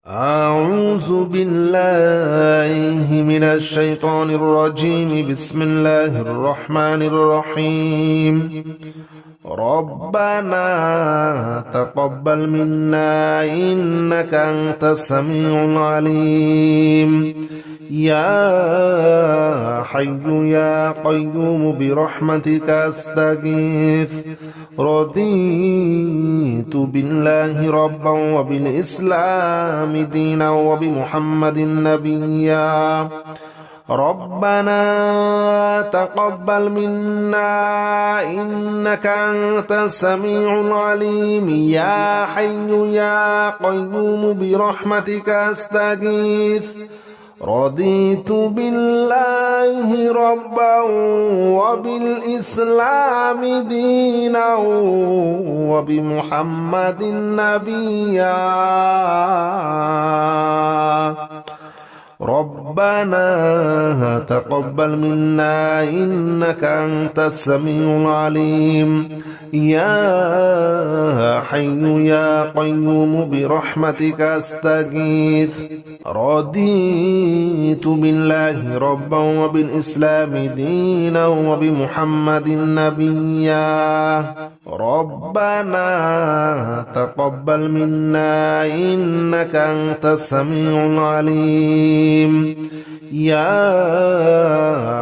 أعوذ بالله من الشيطان الرجيم. بسم الله الرحمن الرحيم. ربنا تقبل منا إنك أنت السميع العليم. يا حي يا قيوم برحمتك أستغيث. رضيت بالله ربا وبالإسلام دينا وبمحمد نبيا. ربنا تقبل منا إنك أنت السميع العليم. يا حي يا قيوم برحمتك أستغيث. رضيت بالله ربا وبالإسلام دينا وبمحمد نبيا. ربنا تقبل منا إنك أنت السميع العليم. يا حي يا قيوم برحمتك أستغيث. رضيت بالله ربا وبالإسلام دينا وبمحمد نبيا. ربنا تقبل منا إنك أنت السميع العليم. يا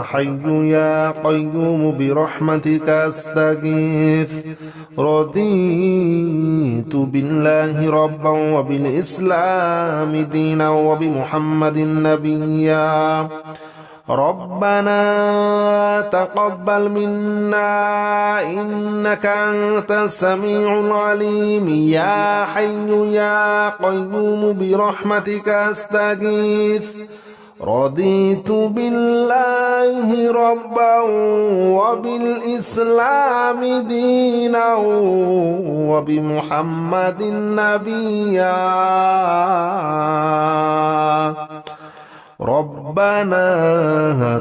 حي يا قيوم برحمتك أستغيث. رضيت بالله ربا وبالإسلام دينا وبمحمد نبيا. ربنا تقبل منا إنك أنت السميع العليم. يا حي يا قيوم برحمتك أستغيث. رضيت بالله ربا وبالإسلام دينا وبمحمد نبيا. ربنا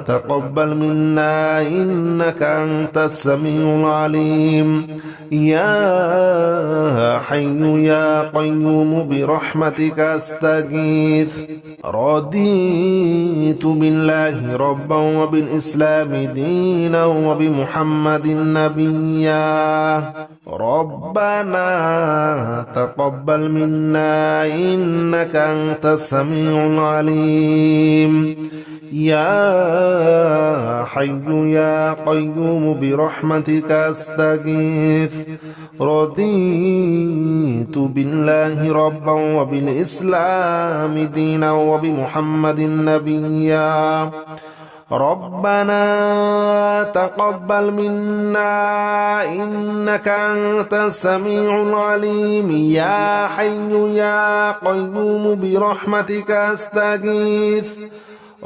تقبل منا إنك أنت السميع العليم. يا حي يا قيوم برحمتك أستغيث. رضيت بالله ربا وبالإسلام دينا وبمحمد نبيا. ربنا تقبل منا إنك أنت السميع العليم. يا حي يا قيوم برحمتك أستغيث. رضيت بالله ربا وبالإسلام دينا وبمحمد نبيا. ربنا تقبل منا إنك أنت السميع العليم. يا حي يا قيوم برحمتك أستغيث.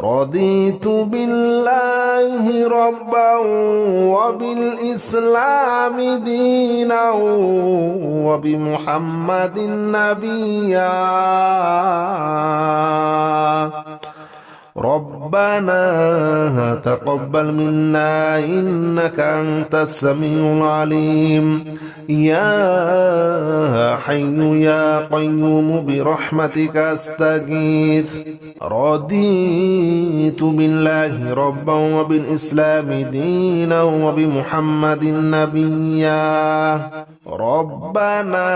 رضيت بالله ربا وبالإسلام دينا وبمحمد نبيا. ربنا تقبل منا إنك أنت السميع العليم. يا حي يا قيوم برحمتك أستغيث. رضيت بالله ربا وبالإسلام دينا وبمحمد نبيا. ربنا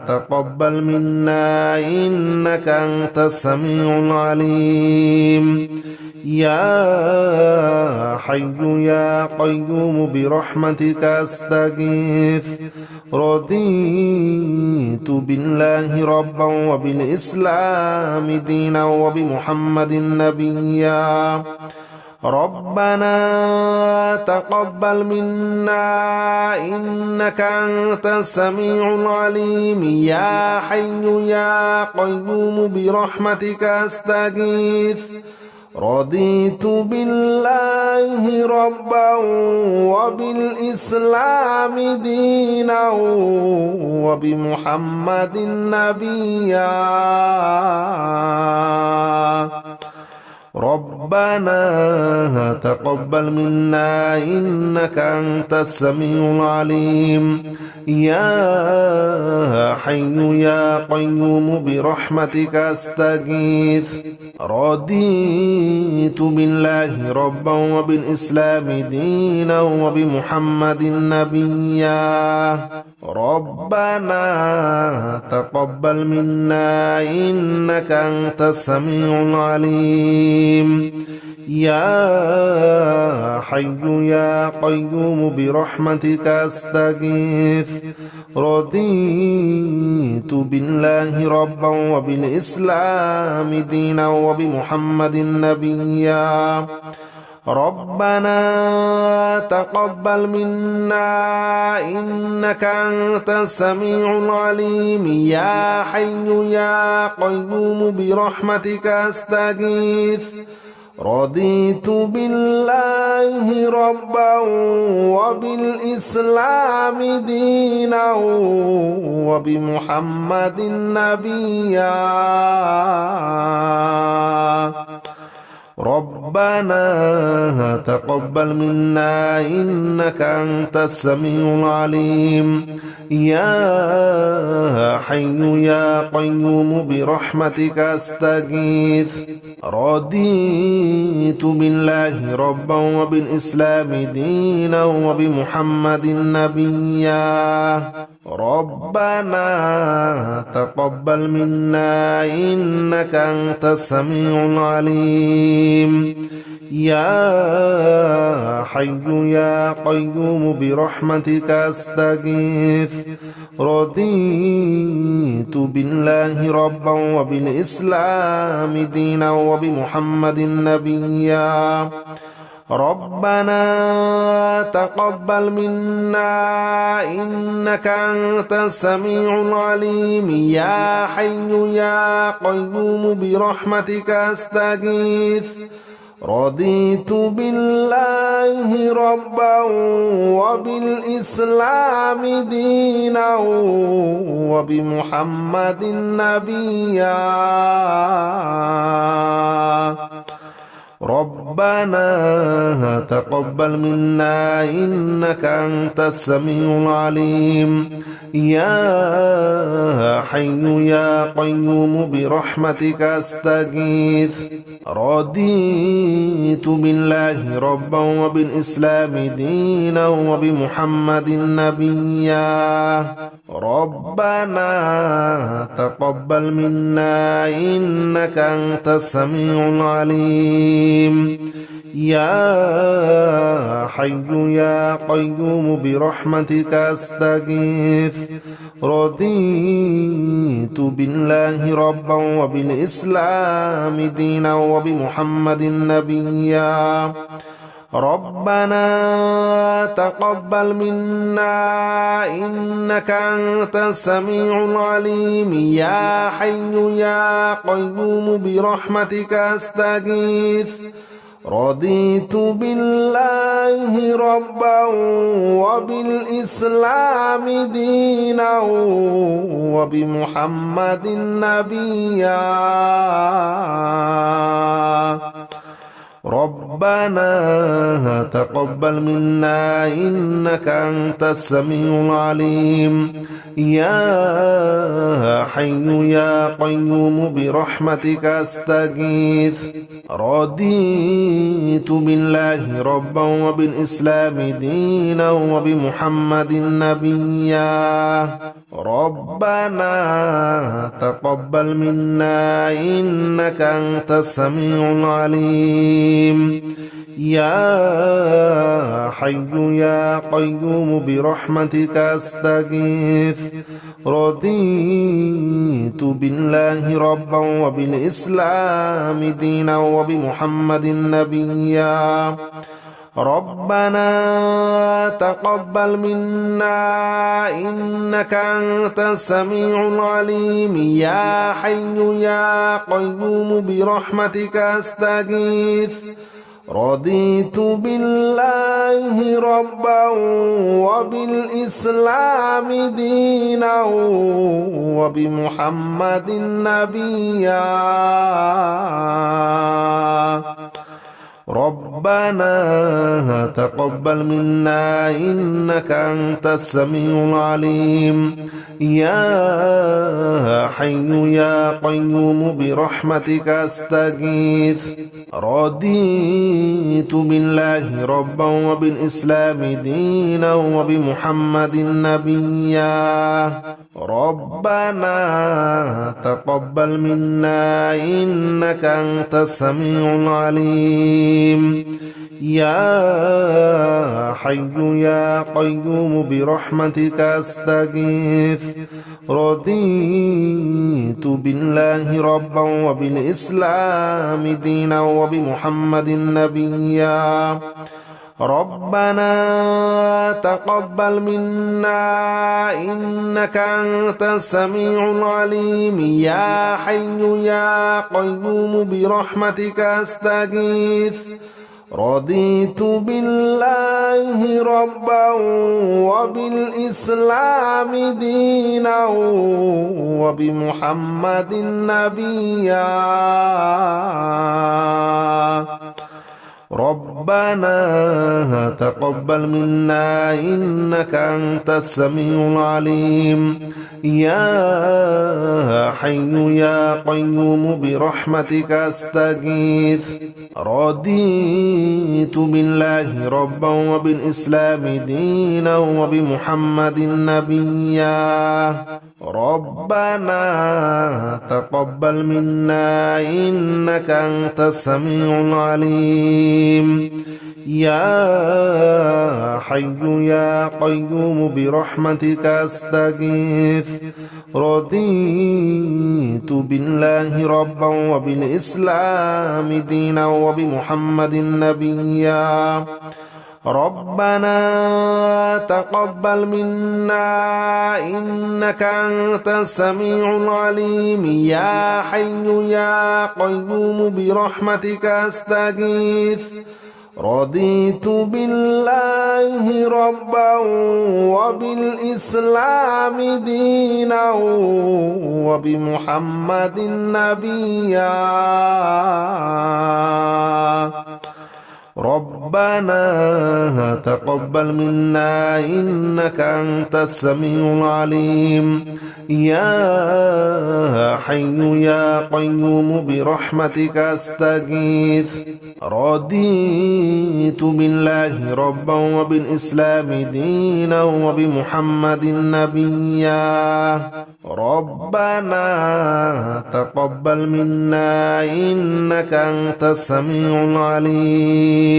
تقبل منا إنك أنت السميع العليم. يا حي يا قيوم برحمتك أستغيث. رضيت بالله ربا وبالإسلام دينا وبمحمد نبيا. ربنا تقبل منا إنك أنت السميع العليم. يا حي يا قيوم برحمتك أستغيث. رضيت بالله ربا وبالإسلام دينا وبمحمد نبيا. ربنا تقبل منا إنك أنت السميع العليم يا حي يا قيوم برحمتك أستغيث رضيت بالله ربا وبالإسلام دينا وبمحمد نبيا ربنا تقبل منا إنك أنت السميع العليم يا حي يا قيوم برحمتك أستغيث رضيت بالله ربا وبالإسلام دينا وبمحمد نبيا ربنا تقبل منا إنك أنت السميع العليم يا حي يا قيوم برحمتك أستغيث رضيت بالله ربا وبالإسلام دينا وبمحمد نبيا ربنا تقبل منا إنك أنت السميع العليم يا حي يا قيوم برحمتك أستغيث رضيت بالله ربا وبالإسلام دينا وبمحمد نبيا ربنا تقبل منا إنك أنت السميع العليم يا حي يا قيوم برحمتك أستغيث رضيت بالله ربا وبالإسلام دينا وبمحمد نبيا ربنا تقبل منا إنك أنت السميع العليم يا حي يا قيوم برحمتك أستغيث رضيت بالله ربا وبالإسلام دينا وبمحمد نبيا ربنا تقبل منا إنك أنت السميع العليم يا حي يا قيوم برحمتك أستغيث رضيت بالله ربا وبالإسلام دينا وبمحمد نبيا ربنا تقبل منا إنك أنت السميع العليم يا حي يا قيوم برحمتك أستغيث رضيت بالله ربا وبالإسلام دينا وبمحمد نبيا ربنا تقبل منا إنك أنت السميع العليم يا حي يا قيوم برحمتك أستغيث رضيت بالله ربا وبالإسلام دينا وبمحمد نبيا ربنا تقبل منا إنك أنت السميع العليم يا حي يا قيوم برحمتك أستغيث رضيت بالله ربا وبالإسلام دينا وبمحمد نبيا ربنا تقبل منا إنك أنت السميع العليم يا حي يا قيوم برحمتك أستغيث رضيت بالله ربا وبالإسلام دينا وبمحمد نبيا ربنا تقبل منا إنك أنت السميع العليم يا حي يا قيوم برحمتك أستغيث رضيت بالله ربا وبالإسلام دينا وبمحمد نبيا ربنا ربنا تقبل منا إنك أنت السميع العليم يا حي يا قيوم برحمتك أستغيث رضيت بالله ربا وبالإسلام دينا وبمحمد نبيا ربنا تقبل منا إنك أنت السميع العليم يا حي يا قيوم برحمتك أستغيث رضيت بالله ربا وبالإسلام دينا وبمحمد نبيا ربنا تقبل منا إنك أنت السميع العليم يا حي يا قيوم برحمتك أستغيث رضيت بالله ربا وبالإسلام دينا وبمحمد نبيا ربنا تقبل منا إنك أنت السميع العليم يا حي يا قيوم برحمتك أستغيث رضيت بالله ربا وبالإسلام دينا وبمحمد نبيا ربنا تقبل منا إنك أنت السميع العليم يا حي يا قيوم برحمتك أستغيث رضيت بالله ربا وبالإسلام دينا وبمحمد نبيا ربنا تقبل منا إنك أنت السميع العليم يا حي يا قيوم برحمتك أستغيث رضيت بالله ربا وبالإسلام دينا وبمحمد نبيا ربنا تقبل منا إنك أنت السميع العليم يا حي يا قيوم برحمتك أستغيث رضيت بالله ربا وبالإسلام دينا وبمحمد نبيا ربنا تقبل منا إنك أنت السميع العليم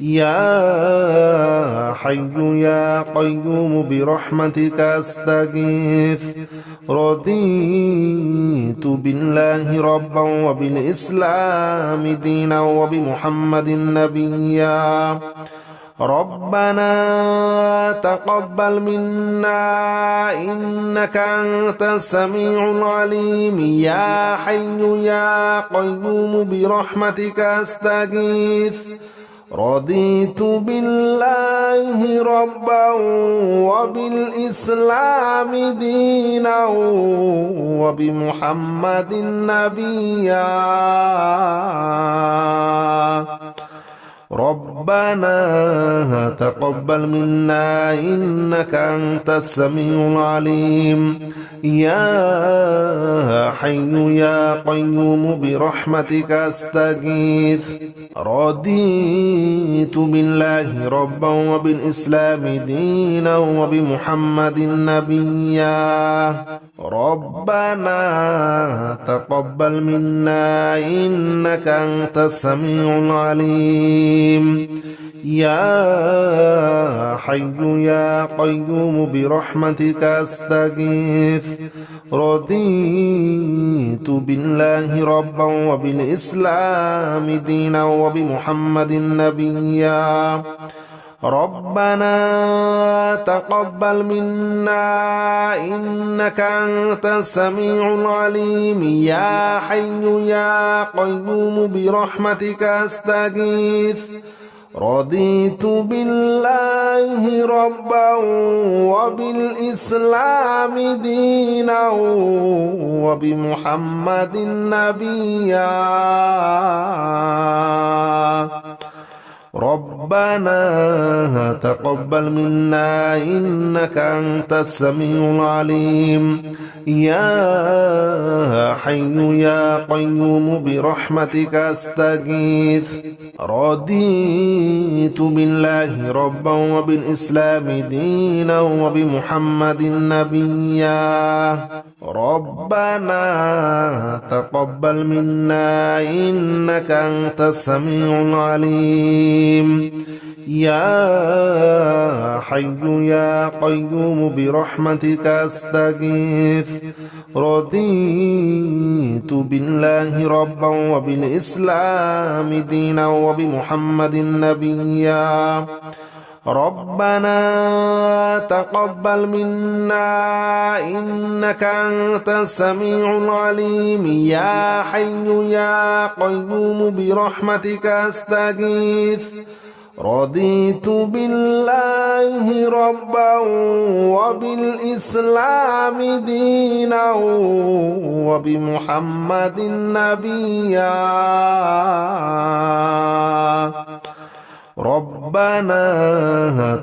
يا حي يا قيوم برحمتك أستغيث رضيت بالله ربا وبالإسلام دينا وبمحمد نبيا ربنا تقبل منا إنك أنت السميع العليم يا حي يا قيوم برحمتك أستغيث رضيت بالله ربا وبالإسلام دينا وبمحمد نبيا ربنا تقبل منا إنك أنت السميع العليم يا حي يا قيوم برحمتك أستغيث رضيت بالله ربا وبالإسلام دينا وبمحمد نبيا ربنا تقبل منا إنك أنت السميع العليم يا حي يا قيوم برحمتك أستغيث رضيت بالله ربا وبالإسلام دينا وبمحمد نبيا ربنا تقبل منا إنك أنت السميع العليم يا حي يا قيوم برحمتك أستغيث رضيت بالله ربا وبالإسلام دينا وبمحمد نبيا ربنا تقبل منا إنك أنت السميع العليم يا حي يا قيوم برحمتك أستغيث رضيت بالله ربا وبالإسلام دينا وبمحمد نبيا ربنا تقبل منا إنك أنت السميع العليم يا حي يا قيوم برحمتك أستغيث رضيت بالله ربا وبالإسلام دينا وبمحمد نبيا ربنا تقبل منا إنك أنت السميع العليم يا حي يا قيوم برحمتك أستغيث رضيت بالله ربا وبالإسلام دينا وبمحمد نبيا ربنا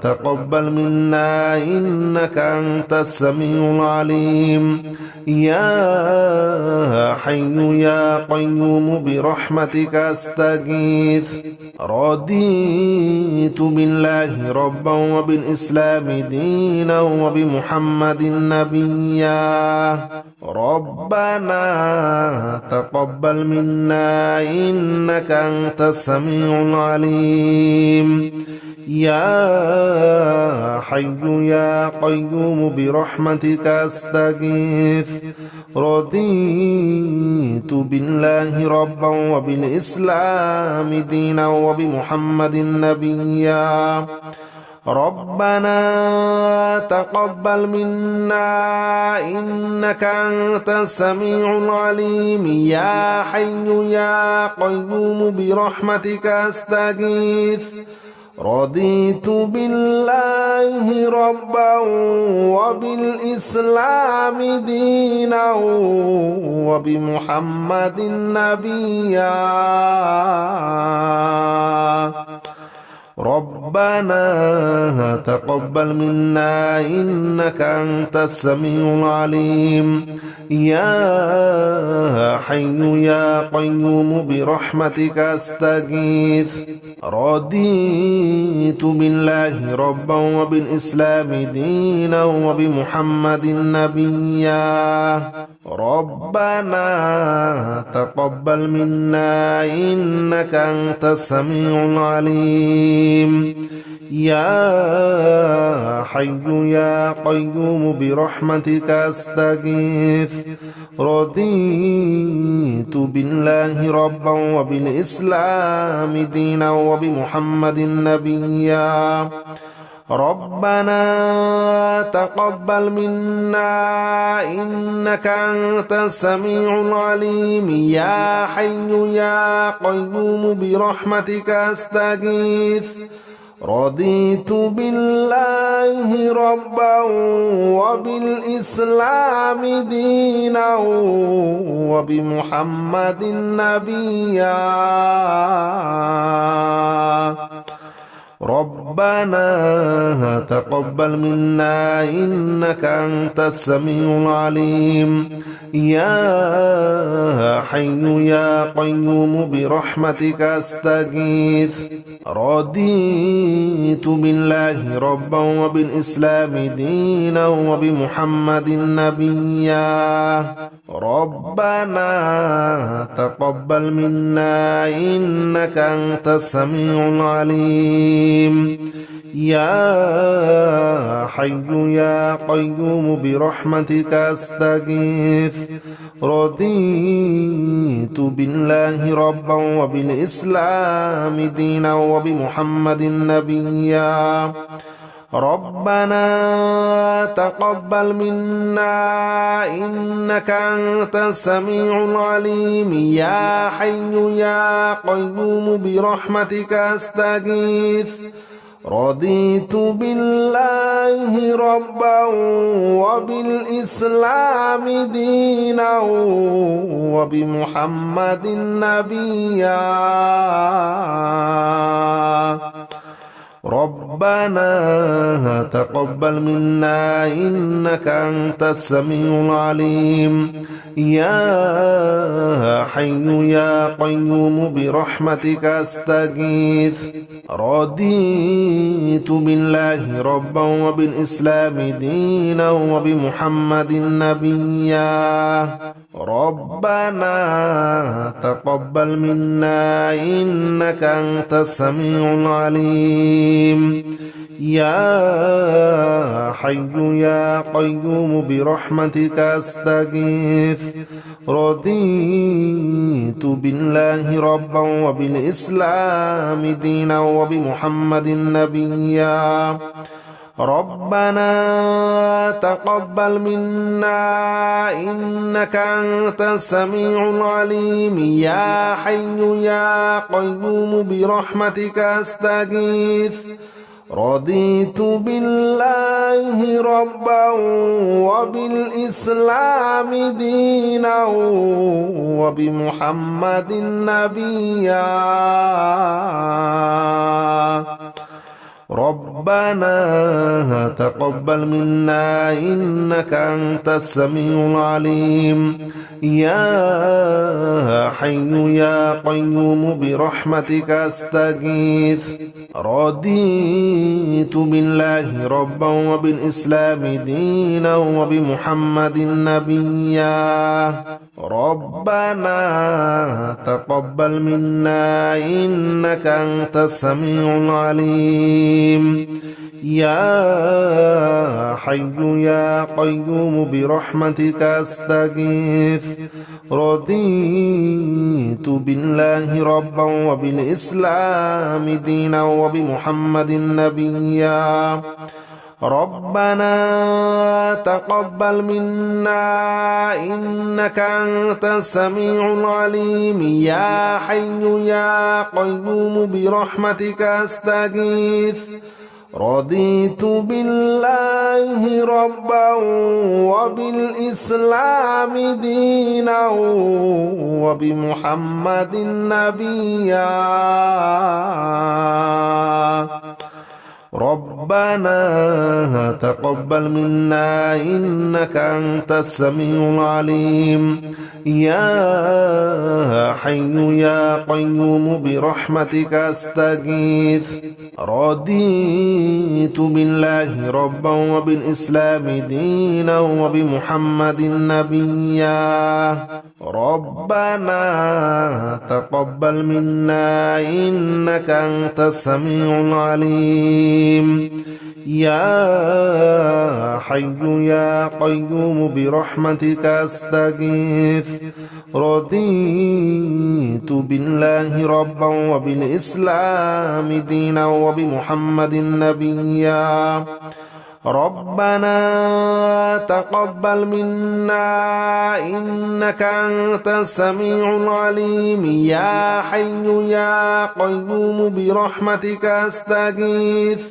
تقبل منا إنك أنت السميع العليم يا حي يا قيوم برحمتك أستغيث رضيت بالله ربا وبالإسلام دينا وبمحمد نبيا ربنا تقبل منا إنك أنت السميع العليم يا حي يا قيوم برحمتك أستغيث رضيت بالله ربا وبالإسلام دينا وبمحمد نبيا ربنا تقبل منا إنك أنت السميع العليم يا حي يا قيوم برحمتك أستغيث رضيت بالله ربا وبالإسلام دينا وبمحمد نبيا ربنا تقبل منا إنك أنت السميع العليم يا حي يا قيوم برحمتك أستغيث رضيت بالله ربا وبالإسلام دينا وبمحمد نبيا ربنا تقبل منا إنك أنت السميع العليم يا حي يا قيوم برحمتك أستغيث رضيت بالله ربا وبالإسلام دينا وبمحمد نبيا ربنا تقبل منا إنك أنت السميع العليم يا حي يا قيوم برحمتك أستغيث رضيت بالله ربا وبالإسلام دينا وبمحمد نبيا ربنا تقبل منا إنك أنت السميع العليم يا حي يا قيوم برحمتك أستغيث رضيت بالله ربا وبالإسلام دينا وبمحمد نبيا ربنا تقبل منا إنك أنت السميع العليم يا حي يا قيوم برحمتك أستغيث رضيت بالله ربا وبالإسلام دينا وبمحمد نبيا ربنا تقبل منا إنك أنت السميع العليم يا حي يا قيوم برحمتك أستغيث رضيت بالله ربا وبالإسلام دينا وبمحمد نبيا ربنا تقبل منا إنك أنت السميع العليم يا حي يا قيوم برحمتك أستغيث رضيت بالله ربا وبالإسلام دينا وبمحمد نبيا ربنا تقبل منا إنك أنت السميع العليم يا حي يا قيوم برحمتك أستغيث رضيت بالله ربا وبالإسلام دينا وبمحمد نبيا ربنا تقبل منا إنك أنت السميع العليم يا حي يا قيوم برحمتك أستغيث رضيت بالله ربا وبالإسلام دينا وبمحمد نبيا ربنا تقبل منا إنك أنت السميع العليم يا حي يا قيوم برحمتك أستغيث رضيت بالله ربا وبالإسلام دينا وبمحمد نبيا ربنا تقبل منا إنك أنت السميع العليم يا حي يا قيوم برحمتك أستغيث رضيت بالله ربا وبالإسلام دينا وبمحمد نبيا ربنا تقبل منا إنك أنت السميع العليم يا حي يا قيوم برحمتك أستغيث رضيت بالله ربا وبالإسلام دينا وبمحمد نبيا ربنا تقبل منا إنك أنت السميع العليم يا حي يا قيوم برحمتك أستغيث رضيت بالله ربا وبالإسلام دينا وبمحمد نبيا ربنا تقبل منا إنك أنت السميع العليم يا حي يا قيوم برحمتك أستغيث رضيت بالله ربا وبالإسلام دينا وبمحمد نبيا ربنا تقبل منا إنك أنت السميع العليم يا حي يا قيوم برحمتك أستغيث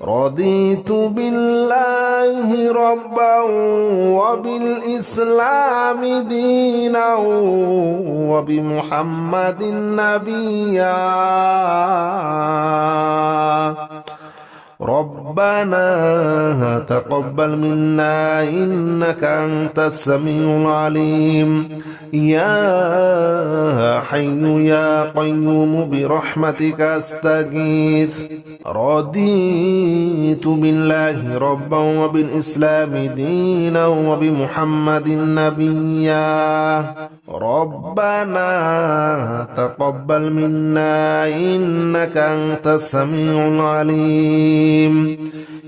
رضيت بالله ربا وبالإسلام دينا وبمحمد نبيا ربنا تقبل منا إنك أنت السميع العليم يا حي يا قيوم برحمتك أستغيث رضيت بالله ربا وبالإسلام دينا وبمحمد نبيا ربنا تقبل منا إنك أنت السميع العليم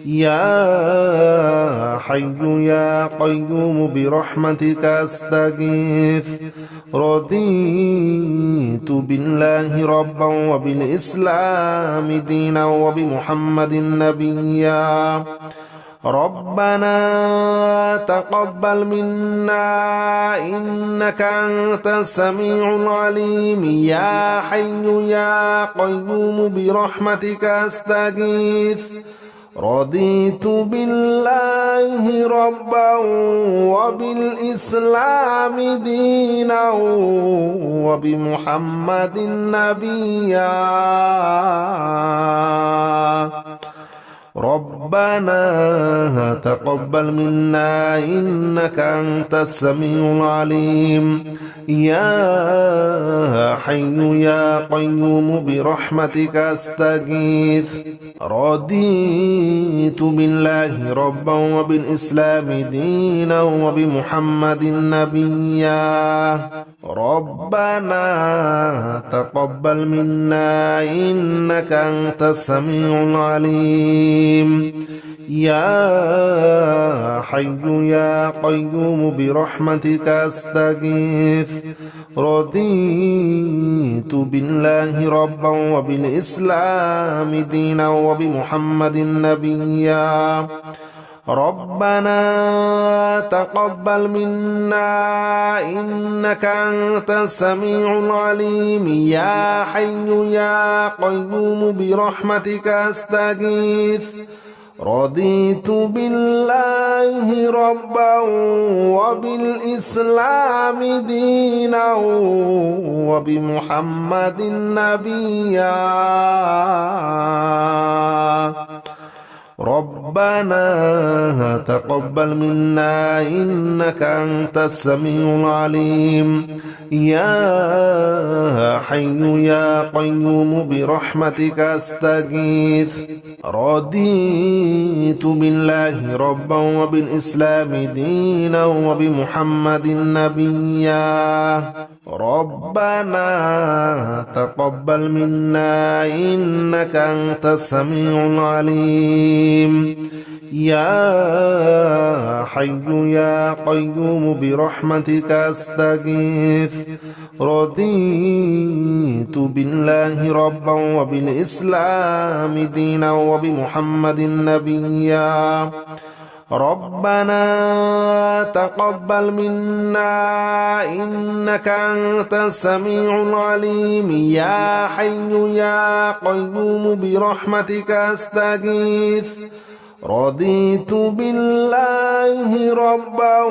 يا حي يا قيوم برحمتك أستغيث رضيت بالله ربا وبالإسلام دينا وبمحمد نبيا ربنا تقبل منا إنك أنت السميع العليم يا حي يا قيوم برحمتك أستغيث رضيت بالله ربا وبالإسلام دينا وبمحمد نبيا ربنا تقبل منا إنك أنت السميع العليم يا حي يا قيوم برحمتك أستغيث رضيت بالله ربا وبالإسلام دينا وبمحمد نبيا ربنا تقبل منا إنك أنت السميع العليم يا حي يا قيوم برحمتك أستغيث رضيت بالله ربا وبالإسلام دينا وبمحمد نبيا ربنا تقبل منا إنك أنت السميع العليم يا حي يا قيوم برحمتك أستغيث رضيت بالله ربا وبالإسلام دينا وبمحمد نبيا ربنا تقبل منا إنك أنت السميع العليم يا حي يا قيوم برحمتك أستغيث رضيت بالله ربا وبالإسلام دينا وبمحمد نبيا ربنا تقبل منا إنك أنت السميع العليم يا حي يا قيوم برحمتك أستغيث رضيت بالله ربا وبالإسلام دينا وبمحمد نبيا ربنا تقبل منا إنك أنت السميع العليم يا حي يا قيوم برحمتك أستغيث رضيت بالله ربا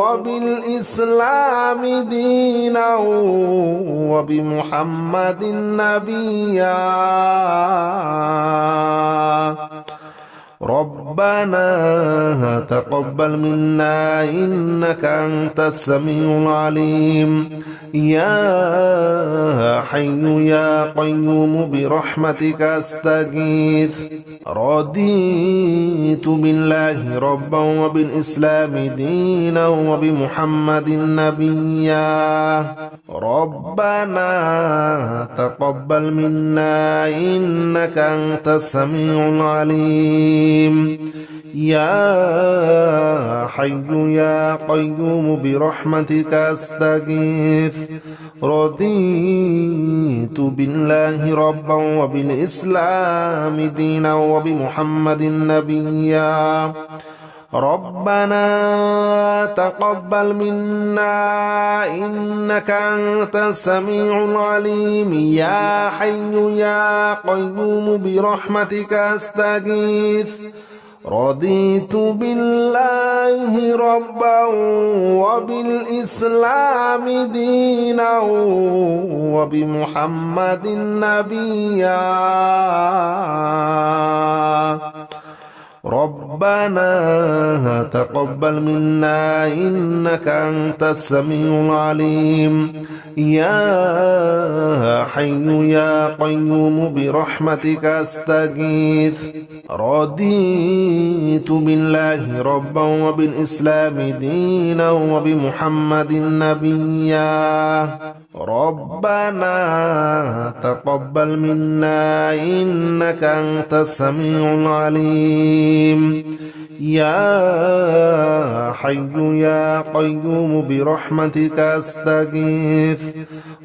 وبالإسلام دينا وبمحمد نبيا ربنا تقبل منا إنك أنت السميع العليم يا حي يا قيوم برحمتك أستغيث رضيت بالله ربا وبالإسلام دينا وبمحمد نبيا ربنا تقبل منا إنك أنت السميع العليم يا حي يا قيوم برحمتك أستغيث رضيت بالله ربا وبالإسلام دينا وبمحمد نبيا ربنا تقبل منا إنك أنت السميع العليم يا حي يا قيوم برحمتك أستغيث رضيت بالله ربا وبالإسلام دينا وبمحمد نبيا ربنا تقبل منا إنك أنت السميع العليم يا حي يا قيوم برحمتك أستغيث رضيت بالله ربا وبالإسلام دينا وبمحمد نبيا ربنا تقبل منا إنك أنت السميع العليم يا حي يا قيوم برحمتك أستغيث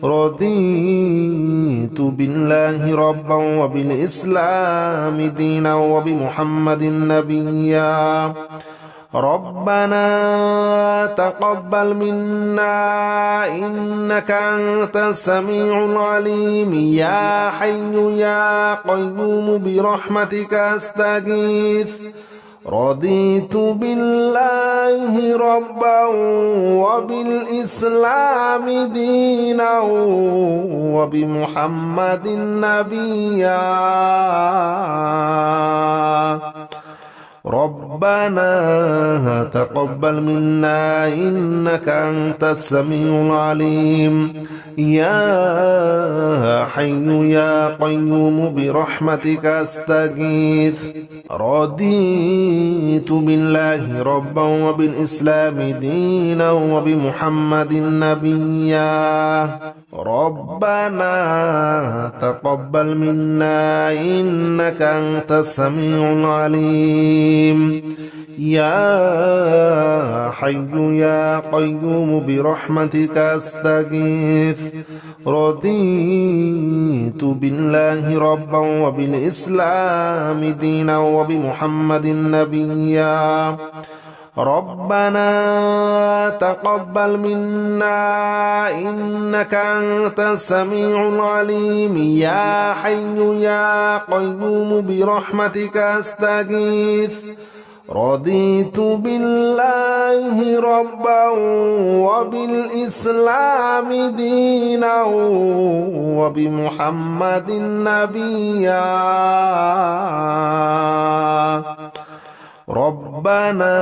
رضيت بالله ربا وبالإسلام دينا وبمحمد نبيا ربنا تقبل منا إنك أنت السميع العليم يا حي يا قيوم برحمتك أستغيث رضيت بالله ربا وبالإسلام دينا وبمحمد نبيا ربنا تقبل منا إنك أنت السميع العليم يا حي يا قيوم برحمتك أستغيث رضيت بالله ربا وبالإسلام دينا وبمحمد نبيا ربنا تقبل منا إنك أنت السميع العليم يا حي يا قيوم برحمتك أستغيث رضيت بالله ربا وبالإسلام دينا وبمحمد نبيا ربنا تقبل منا إنك أنت السميع العليم يا حي يا قيوم برحمتك أستغيث رضيت بالله ربا وبالإسلام دينا وبمحمد نبيا ربنا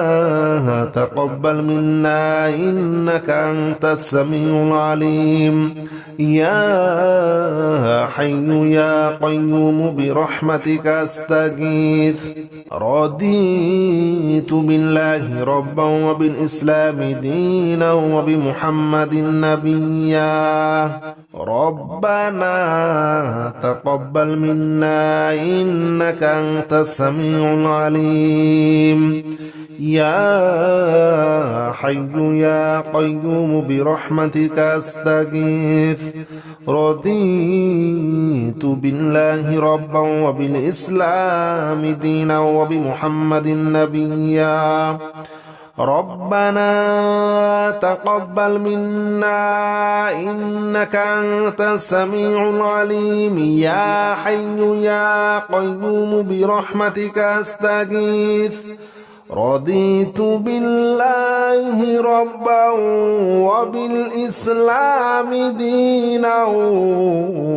تقبل منا إنك أنت السميع العليم يا حي يا قيوم برحمتك أستغيث رضيت بالله ربا وبالإسلام دينا وبمحمد نبيا ربنا تقبل منا إنك أنت السميع العليم يا حي يا قيوم برحمتك أستغيث رضيت بالله ربا وبالإسلام دينا وبمحمد نبيا ربنا تقبل منا إنك أنت السميع العليم يا حي يا قيوم برحمتك أستغيث رضيت بالله ربا وبالإسلام دينا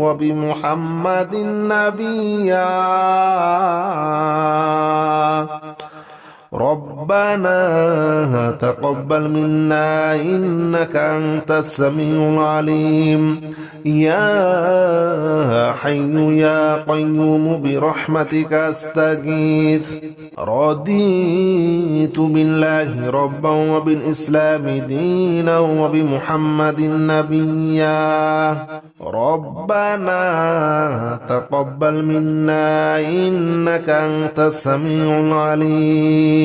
وبمحمد نبيا ربنا تقبل منا إنك أنت السميع العليم يا حي يا قيوم برحمتك أستغيث رضيت بالله ربا وبالإسلام دينا وبمحمد نبيا ربنا تقبل منا إنك أنت السميع العليم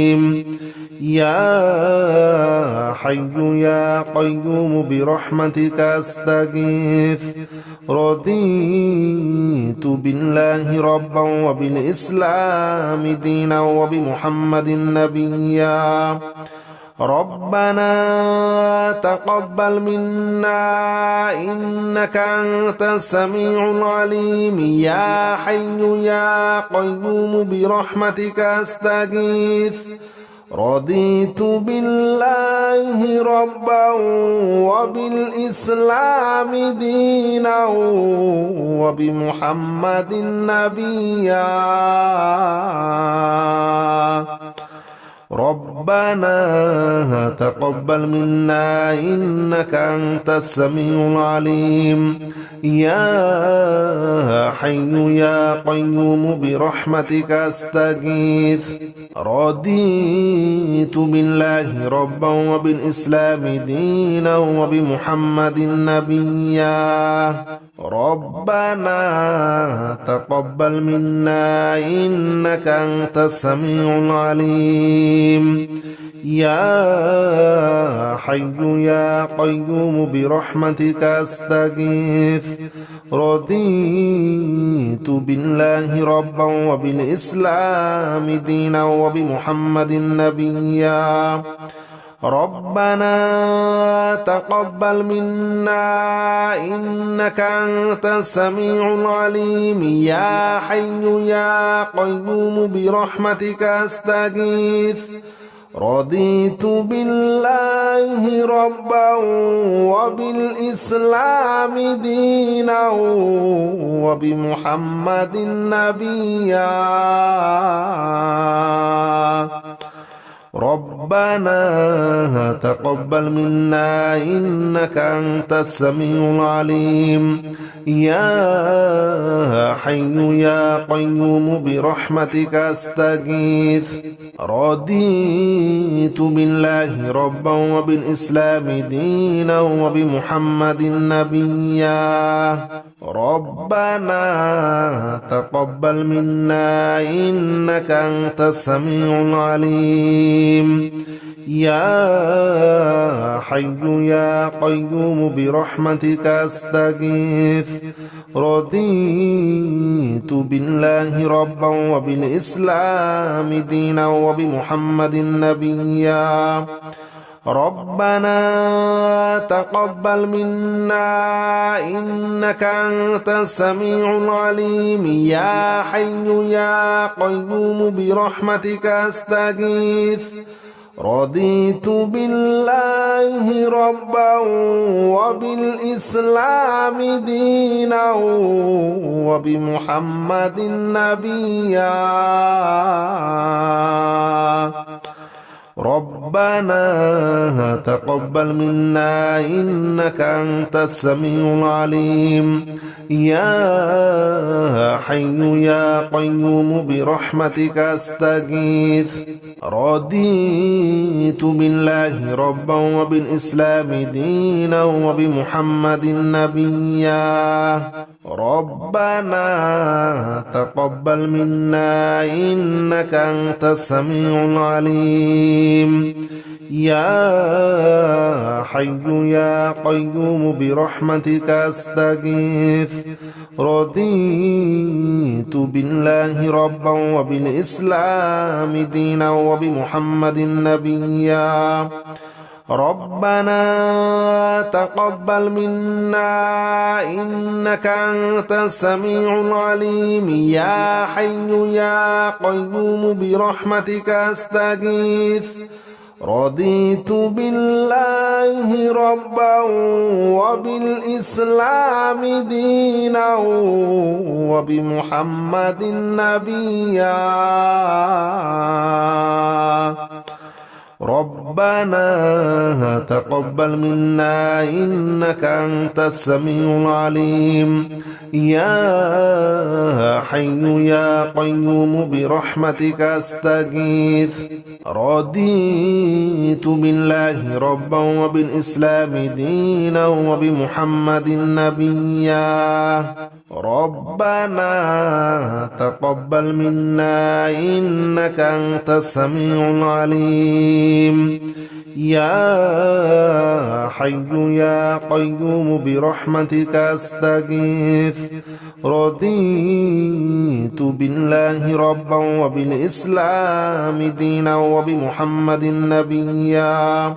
يا حي يا قيوم برحمتك أستغيث رضيت بالله ربا وبالإسلام دينا وبمحمد نبيا ربنا تقبل منا إنك أنت السميع العليم يا حي يا قيوم برحمتك أستغيث رضيت بالله ربا وبالإسلام دينا وبمحمد نبيا ربنا تقبل منا إنك أنت السميع العليم يا حي يا قيوم برحمتك أستغيث رضيت بالله ربا وبالإسلام دينا وبمحمد نبيا ربنا تقبل منا إنك أنت السميع العليم العليم يا حي يا قيوم برحمتك أستغيث رضيت بالله ربا وبالإسلام دينا وبمحمد نبيا ربنا تقبل منا إنك أنت السميع العليم يا حي يا قيوم برحمتك أستغيث رضيت بالله ربا وبالإسلام دينا وبمحمد نبيا ربنا تقبل منا إنك أنت السميع العليم يا حي يا قيوم برحمتك أستغيث رضيت بالله ربا وبالإسلام دينا وبمحمد نبيا ربنا تقبل منا إنك أنت السميع العليم يا حي يا قيوم برحمتك أستغيث رضيت بالله ربا وبالإسلام دينا وبمحمد نبيا ربنا تقبل منا إنك أنت السميع العليم يا حي يا قيوم برحمتك أستغيث رضيت بالله ربا وبالإسلام دينا وبمحمد نبيا ربنا تقبل منا إنك أنت السميع العليم يا حي يا قيوم برحمتك أستغيث رضيت بالله ربا وبالإسلام دينا وبمحمد نبيا ربنا تقبل منا إنك أنت السميع العليم يا حي يا قيوم برحمتك أستغيث رضيت بالله ربا وبالإسلام دينا وبمحمد نبيا ربنا تقبل منا إنك أنت السميع العليم يا حي يا قيوم برحمتك أستغيث رضيت بالله ربا وبالإسلام دينا وبمحمد نبيا ربنا تقبل منا إنك أنت السميع العليم يا حي يا قيوم برحمتك أستغيث رضيت بالله ربا وبالإسلام دينا وبمحمد نبيا ربنا تقبل منا إنك أنت السميع العليم يا حي يا قيوم برحمتك أستغيث رضيت بالله ربا وبالإسلام دينا وبمحمد نبيا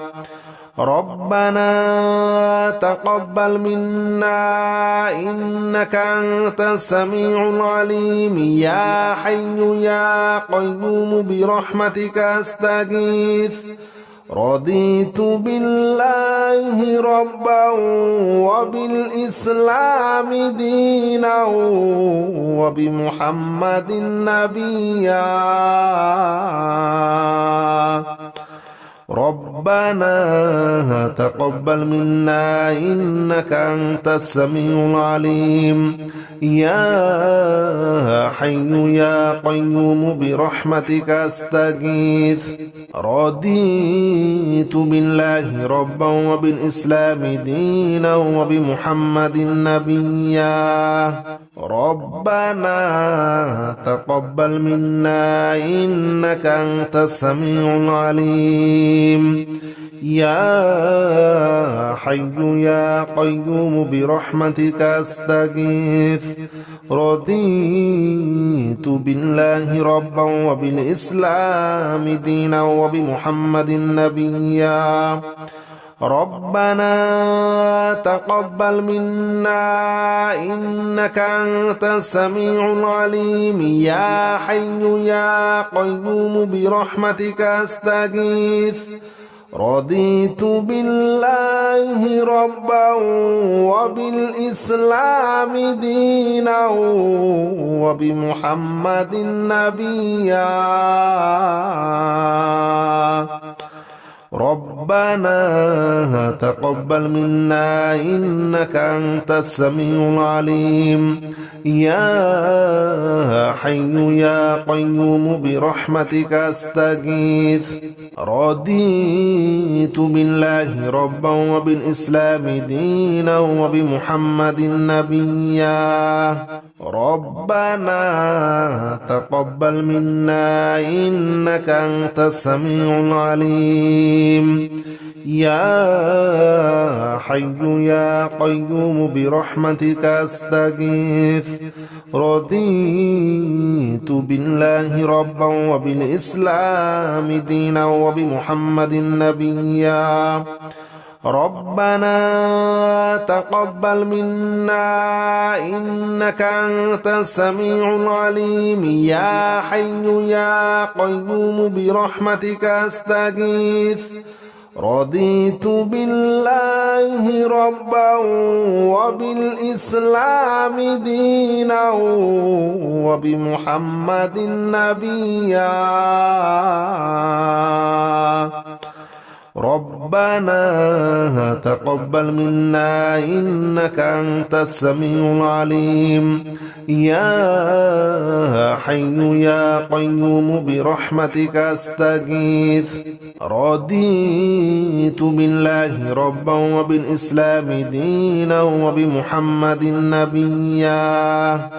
ربنا تقبل منا إنك أنت السميع العليم يا حي يا قيوم برحمتك أستغيث رضيت بالله ربا وبالإسلام دينا وبمحمد نبيا ربنا تقبل منا إنك أنت السميع العليم يا حي يا قيوم برحمتك أستغيث رضيت بالله ربا وبالإسلام دينا وبمحمد نبيا ربنا تقبل منا إنك أنت السميع العليم يا حي يا قيوم برحمتك أستغيث رضيت بالله ربا وبالإسلام دينا وبمحمد نبيا ربنا تقبل منا إنك أنت السميع العليم يا حي يا قيوم برحمتك أستغيث رضيت بالله ربا وبالإسلام دينا وبمحمد نبيا ربنا تقبل منا إنك أنت السميع العليم يا حي يا قيوم برحمتك أستغيث رضيت بالله ربا وبالإسلام دينا وبمحمد نبيا ربنا تقبل منا إنك أنت السميع العليم يا حي يا قيوم برحمتك أستغيث رضيت بالله ربا وبالإسلام دينا وبمحمد نبيا ربنا تقبل منا إنك أنت السميع العليم يا حي يا قيوم برحمتك أستغيث رضيت بالله ربا وبالإسلام دينا وبمحمد نبيا ربنا تقبل منا إنك أنت السميع العليم يا حي يا قيوم برحمتك أستغيث رضيت بالله ربا وبالإسلام دينا وبمحمد نبيا